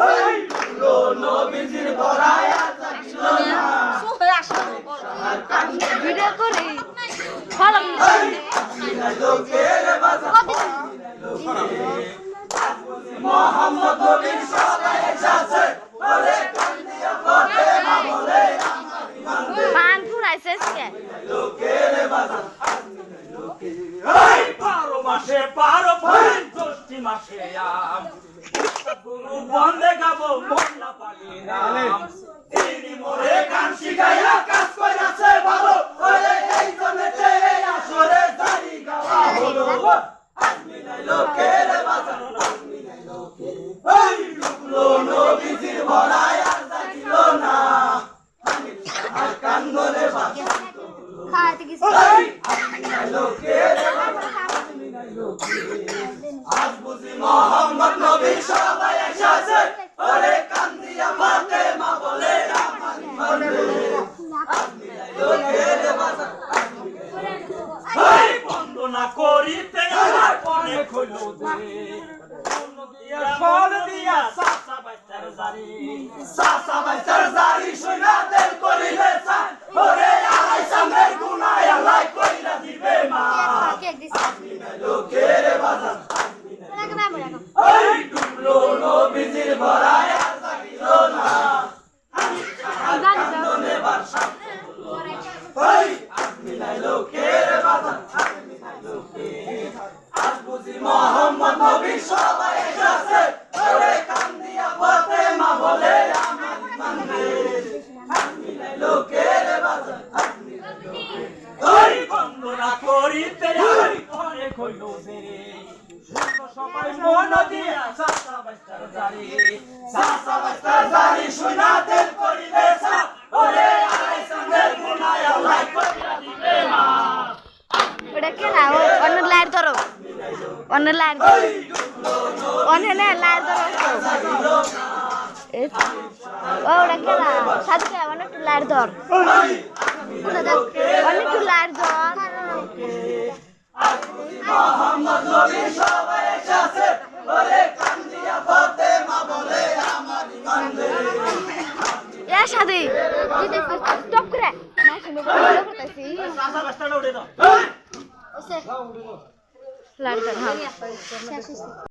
এই লো নবীজির ভরায় থাকিল না সোহে আসো ভিডিও করি ভালো লোকের বাজার মোহাম্মদ নবীর সবাই এসেছে ওরে কান্দিয়া ফাতেমা বলে পান ফুরাইছে কে লোকের বাজার এই 12 মাসে 12 ভাই 10 মাসে আম গুরু বন্দে গাবো মোল্লা পালি নাম তিনি মোরে গান শিখাইয়া কাজ কইরাছে ভালো ওরে এই জনেতে এই আসরে জারি গাওয়া হলো আজমি নাই লোকের বাজার আজমি নাই লোকের এই লুকলো নবীজির ভরায় আর থাকিল না আর কান্দরে বাজার খাইতে গেছি আজমি নাই লোকের আজমি নাই লোকের আজ বুঝি মোহাম্মদ নবী সবাই এসেছে ওরে কান্দিয়া ফাতেমা বলে আমার মনে আজমি নাই লোকের বাজার এই বন্দনা করিতে আমার অনেক হইল দে ফল দিয়া সাসা বাইতার জারি শুনা দেন করিলে সান ওরে আলাই সামের গুনায় আলাই কইরা দিবে মা কেক দিছি আজমি নাই লোকের বাজার আজমি নাই রাখো বাবু রাখো এই ডুবলো নবীজির ভরায় আর থাকিল না কান্দনে বাসা এই আজমি নাই লোকের বাজার আজমি নাই লোকের আজ বুঝি মোহাম্মদ নবী সবাই এসেছে ওরে কান্দিয়া ফাতেমা বলে আমার মন্দির আজমি নাই লোকের বাজার আজমি নাই লোকের ওই বন্দনা করিতে আর অনেক হইল দেরি সবাই মন দিয়া সাসা বাইতার জারি শুনা দেন করিলে সা ওরে আলাই সামের গুনায় আল্লাহ কইরা দিবে মা ওটা কে না অন্য লাইট ধরো অন্য লাইট ধরো অন্য লাইট ধরো ওটা কে না সাথে অন্য একটু লাইট ধর অন্য একটু লাইট ধর মোহাম্মদ নবী সবাই এসেছে ওরে কান্দিয়া ফাতেমা বলে আমার মন্দির এ সাদি স্টপ করে না শুনে বলো করতেছি সাসা বাস্তাটা উঠে দাও লাইট ধর হ্যাঁ